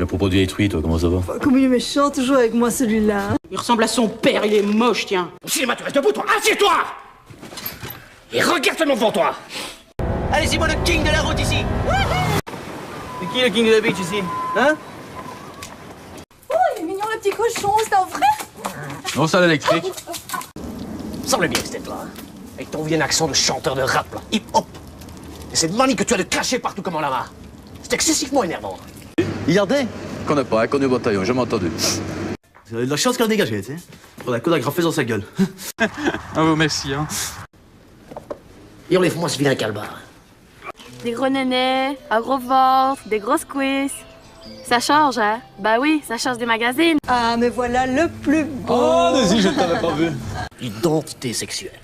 À propos de vieille truie, toi, comment ça va? Comme il est méchant toujours avec moi celui-là. Il ressemble à son père, il est moche, tiens. Au cinéma, tu restes debout, toi. Assieds-toi. Et regarde seulement devant toi. Allez, c'est moi le king de la route ici. C'est qui le king de la beach ici? Hein? Oh, il est mignon le petit cochon, c'est un vrai? Non, ça l'électrique. Semble bien, cette tête-là. Hein. Avec ton vieux accent de chanteur de rap, là. Hip-hop. Et cette manie que tu as de cracher partout comme en lama. C'est excessivement énervant. Regardez. Qu'on n'a pas, qu'on est au bataillon, jamais entendu. Vous avez de la chance qu'elle a dégagé, tu sais. Pour la côte à graffer dans sa gueule. Ah vous merci, hein. Et enlève-moi ce vilain calbar. Des gros nénés, un gros ventre, des grosses cuisses. Ça change, hein? Bah oui, ça change des magazines. Ah, mais voilà le plus beau. Oh, vas-y, je t'avais pas vu. L'identité sexuelle.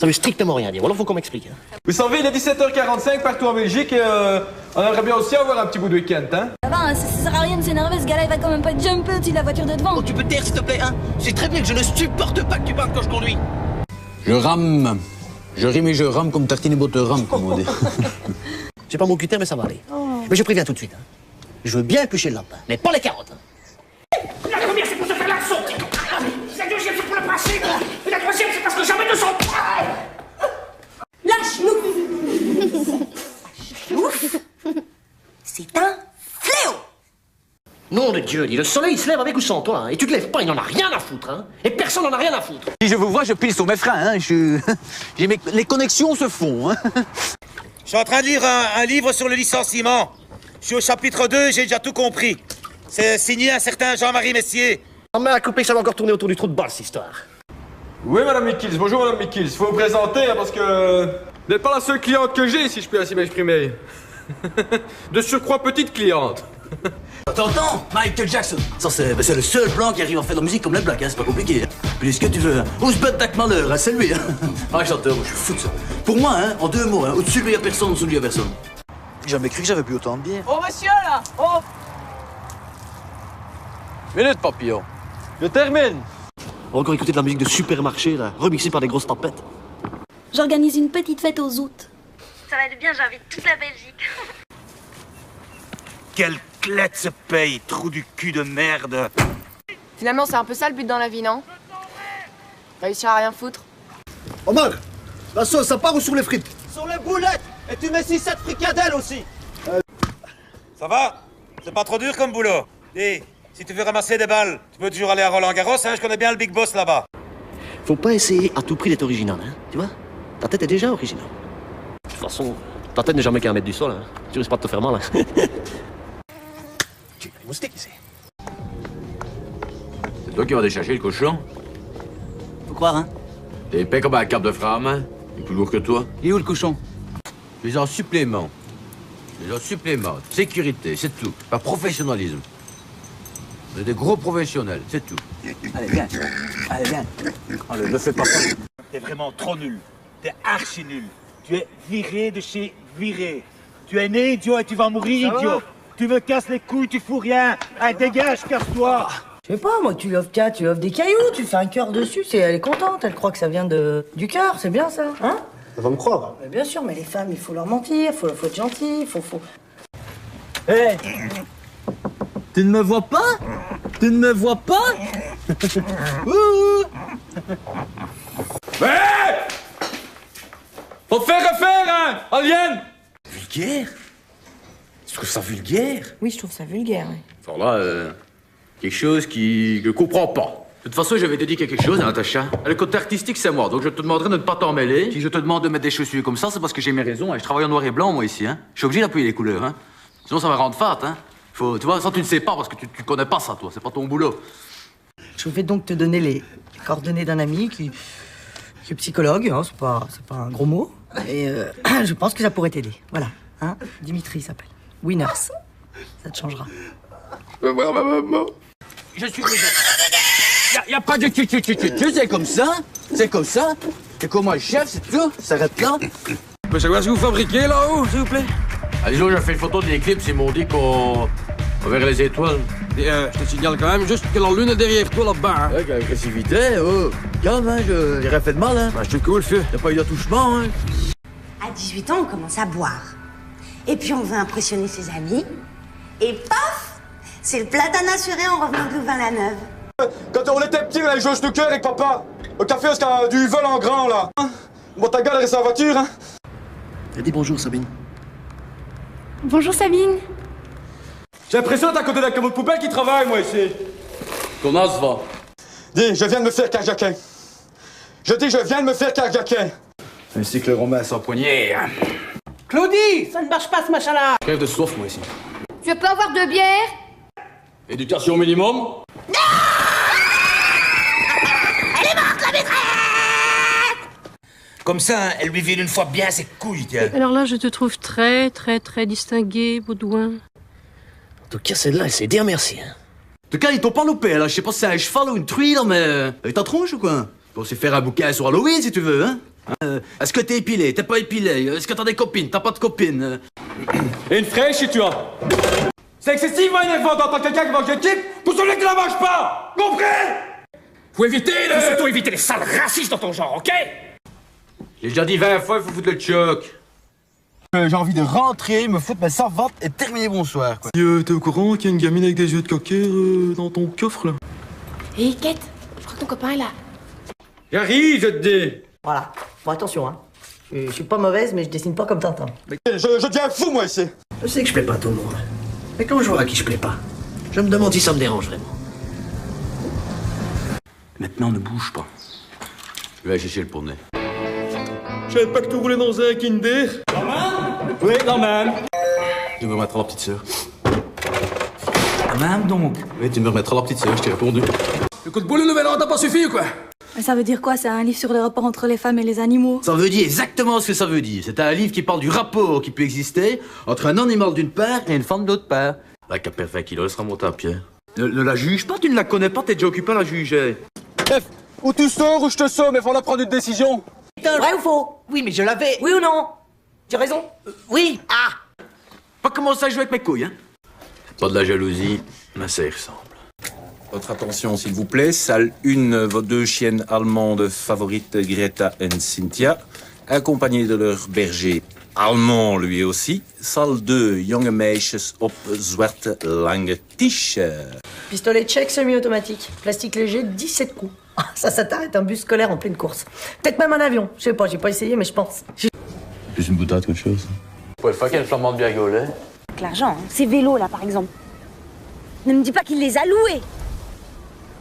Ça veut strictement rien dire. Alors, faut qu'on m'explique. Hein. Vous savez, il est 17h45 partout en Belgique et on aimerait bien aussi avoir un petit bout de week-end, hein? Ça va, ça sert à rien de s'énerver, ce gars-là, il va quand même pas jumper au-dessus de la voiture de devant. Oh, tu peux te taire, s'il te plaît, hein? C'est très bien que je ne supporte pas que tu parles quand je conduis. Je rame. Je rime et je rame comme tartine et botte rame, comme on dit. J'ai pas mon cutter, mais ça va aller. Mais je préviens tout de suite. Hein. Je veux bien éplucher le lapin, mais pas les carottes. Hein. La première, c'est pour se faire l'arçon. La deuxième, c'est pour le principe. Et la troisième, c'est parce que jamais de son... Lâche-nous. Ouf. C'est un fléau. Nom de Dieu, dit le soleil se lève avec ou sans toi. Hein. Et tu te lèves pas, il n'en a rien à foutre. Hein. Et personne n'en a rien à foutre. Si je vous vois, je pile sur mes freins, hein. Les connexions se font, hein. Je suis en train de lire un livre sur le licenciement. Je suis au chapitre 2, j'ai déjà tout compris. C'est signé un certain Jean-Marie Messier. En main à couper, ça va encore tourner autour du trou de balle, cette histoire. Oui, madame Mikils, bonjour madame Mikils. Faut vous présenter, hein, parce que... Vous n'êtes pas la seule cliente que j'ai, si je peux ainsi m'exprimer. De surcroît, petite cliente. T'entends? Michael Jackson. Ça, c'est le seul blanc qui arrive à faire de la musique comme les blacks, hein. C'est pas compliqué. Hein. Plus que tu veux. Hein. Ousbeth Takmaler, hein, c'est lui. Hein. Ah, chanteur, moi, je suis fou de ça. Pour moi, hein, en deux mots, hein, au-dessus de lui, il n'y a personne, en dessous de lui, il n'y a personne. J'ai jamais cru que j'avais bu autant de bière. Oh, monsieur, là! Oh! Minute, papillon. Je termine. On va encore écouter de la musique de supermarché, là, remixée par des grosses tapettes. J'organise une petite fête aux août. Ça va être bien, j'invite toute la Belgique. Quelle clette se paye, trou du cul de merde. Finalement, c'est un peu ça le but dans la vie, non? Réussir à rien foutre. Omar, la sauce, ça part ou sur les frites? Sur les boulettes. Et tu mets 6-7 fricadelles aussi. Ça va? C'est pas trop dur comme boulot. Et si tu veux ramasser des balles, tu peux toujours aller à Roland-Garros, hein, je connais bien le big boss là-bas. Faut pas essayer à tout prix d'être original, hein, tu vois? Ta tête est déjà originale. De toute façon, ta tête n'est jamais qu'à 1 mètre du sol, hein. Tu risques pas de te faire mal, hein. Tu es des moustiques ici. C'est toi qui vas déchacher le cochon? Faut croire, hein. T'es épais comme un cap de frame, hein? Il est plus lourd que toi. Il est où le cochon? Je suis en supplément. Je suis en supplément. Sécurité, c'est tout. Pas professionnalisme. Vous êtes des gros professionnels, c'est tout. Allez, viens. Allez, viens. Oh, le fais pas. T'es vraiment trop nul. T'es archi nul. Tu es viré de chez viré. Tu es né idiot et tu vas mourir idiot. Tu me casses les couilles, tu fous rien. Allez, dégage, casse-toi. Je sais pas, moi, tu lui offres des cailloux, tu fais un cœur dessus, elle est contente, elle croit que ça vient du cœur, c'est bien ça, hein? Ça va me croire. Mais bien sûr, mais les femmes, il faut leur mentir, faut être gentil, faut... Hé! Tu ne me vois pas? Tu ne me vois pas? Hé! Faut faire refaire, hein, alien! Vulgaire? Tu trouves ça vulgaire? Oui, je trouve ça vulgaire, oui. Alors là, quelque chose que je comprends pas. De toute façon, j'avais te dit quelque chose, hein, Natacha. Le côté artistique, c'est moi, donc je te demanderai de ne pas t'en mêler. Si je te demande de mettre des chaussures comme ça, c'est parce que j'ai mes raisons. Hein. Je travaille en noir et blanc, moi, ici. Hein. Je suis obligé d'appuyer les couleurs. Hein. Sinon, ça va rendre fat. Hein. Tu vois, ça, tu ne sais pas, parce que tu connais pas ça, toi. C'est pas ton boulot. Je vais donc te donner les coordonnées d'un ami qui est psychologue, hein, c'est pas un gros mot. Et je pense que ça pourrait t'aider. Voilà. Hein. Dimitri s'appelle. Winners. Ça te changera. Je veux voir ma maman. Je suis déjà... Y a pas de tu, c'est comme ça. C'est comme ça. C'est comme moi le chef, c'est tout. Ça s'arrête là. Je peux savoir ce que vous fabriquez là-haut, s'il vous plaît? Allez, j'ai fait une photo de l'éclipse, ils m'ont dit qu'on verrait les étoiles. Et je te signale quand même juste que la lune est derrière toi là-bas. Hein. Avec agressivité, oh. Calme, hein, j'ai rien fait de mal, hein. Bah, je te cool, feu. Y'a pas eu d'attouchement, hein. À 18 ans, on commence à boire. Et puis on veut impressionner ses amis. Et paf, C'est le platane assuré en revenant de Louvain-la-Neuve. Quand on était petits, on allait jouer au snooker avec papa. Au café, parce qu'il y a du vol en grand, là. Bon, ta gueule, elle reste à la voiture, hein. Dis bonjour, Sabine. Bonjour Sabine. J'ai l'impression d'être à côté d'un camion de poubelle qui travaille, moi, ici. Comment ça va? Dis, je viens de me faire carjacker. Je dis, je viens de me faire carjacker. Ainsi que le romain sans poignée. Claudie, ça ne marche pas ce machin-là. Crève de soif, moi, ici. Tu peux avoir 2 bières? Éducation minimum? Comme ça, elle lui vide une fois bien ses couilles, tiens. Alors là, je te trouve très, très, très distingué, Baudouin. En tout cas, celle-là, elle sait dire merci, hein. En tout cas, ils t'ont pas loupé, là. Je sais pas si c'est un cheval ou une truie, là, mais... Avec ta tronche ou quoi? On sait faire un bouquin sur Halloween, si tu veux, hein. Est-ce que t'es épilé? T'es pas épilé? Est-ce que t'as des copines? T'as pas de copines? Et une fraîche, si tu as. C'est excessivement énervant d'entendre quelqu'un qui mange des types pour celui qui la mange pas. Compris? Faut éviter le... Faut surtout éviter les sales racistes dans ton genre, ok? J'ai déjà dit 20 fois, il faut foutre le choc. J'ai envie de rentrer, me foutre ma savate et terminer bonsoir, quoi. T'es au courant qu'il y a une gamine avec des yeux de cocker dans ton coffre, là? Hé, Kate, je crois que ton copain est là. J'arrive, je te dis. Voilà. Bon, attention, hein. Je suis pas mauvaise, mais je dessine pas comme Tintin. Je deviens fou, moi, ici. Je sais que je plais pas à tout le monde. Mais quand je vois à qui je plais pas, je me demande si ça me dérange vraiment. Maintenant, ne bouge pas. Je vais chercher le poney. Je savais pas que tu roulais dans un Kinder. Oui, quand même. Tu me remettras la petite sœur. Ah, même donc? Oui, tu me remettras la petite sœur, je t'ai répondu. Le coup de boule, le nouvel an, t'as pas suffi ou quoi? Mais ça veut dire quoi? C'est un livre sur les rapports entre les femmes et les animaux? Ça veut dire exactement ce que ça veut dire. C'est un livre qui parle du rapport qui peut exister entre un animal d'une part et une femme d'autre part. La qui a perdu 20 kilos, elle sera montée à pied. Ne la juge pas, tu ne la connais pas, t'es déjà occupé à la juger. Bref, ou tu sors ou je te sors, mais faut en prendre une décision. Vrai ou faux? Oui, mais je l'avais... Oui ou non? Tu as raison? Oui. Ah! Pas commencer à jouer avec mes couilles, hein? Pas de la jalousie, mais ça y ressemble. Votre attention, s'il vous plaît. Salle 1, vos 2 chiennes allemandes favorites, Greta et Cynthia, accompagnées de leur berger allemand, lui aussi. Salle 2, jonge meisjes op zwarte lange t-shirt. Pistolet tchèque semi-automatique. Plastique léger, 17 coups. Ah, ça t'arrête un bus scolaire en pleine course. Peut-être même un avion. Je sais pas, j'ai pas essayé, mais je pense. Plus une boutade qu'autre chose. Ouais, le fucking flamand de Biagolais. Avec l'argent, hein. Ces vélos là par exemple. Ne me dis pas qu'il les a loués.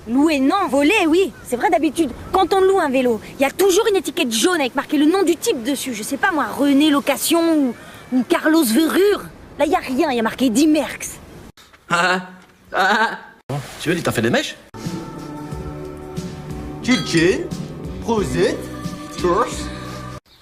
Loués non, volés oui. C'est vrai d'habitude, quand on loue un vélo, il y a toujours une étiquette jaune avec marqué le nom du type dessus. Je sais pas moi, René Location ou Carlos Verrure. Là, il y a rien, il y a marqué Dimerx. Tu veux dire, t'as fait des mèches? Tchitchin, Prosit, Cheers.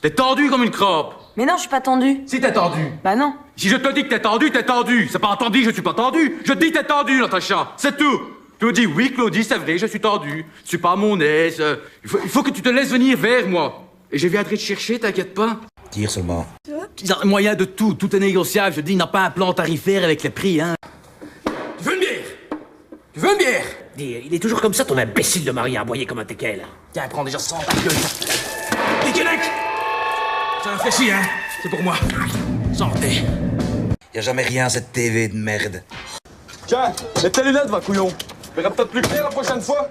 T'es tendu comme une crabe. Mais non, je suis pas tendue. Si t'es tendu. Bah non. Si je te dis que t'es tendu, t'es tendu. C'est pas entendu que je suis pas tendu. Je te dis que t'es tendu, Natacha. C'est tout. Claudie, oui, Claudie, c'est vrai, je suis tendu. Je suis pas à mon aise. Il faut que tu te laisses venir vers moi. Et je viendrai te chercher, t'inquiète pas. Tire seulement. Il y a moyen de tout, tout est négociable. Je te dis, il n'a pas un plan tarifaire avec les prix, hein. Tu veux une bière? Tu veux une bière? Dis, il est toujours comme ça, ton imbécile de mari aboyé comme un teckel. Tiens, prends déjà 100 ta gueule. Dis, Kennec! Ça réfléchit, hein? C'est pour moi. Santé. Y a jamais rien, cette TV de merde. Tiens, et tes lunettes, va, couillon. Je verrai peut-être plus clair la prochaine fois.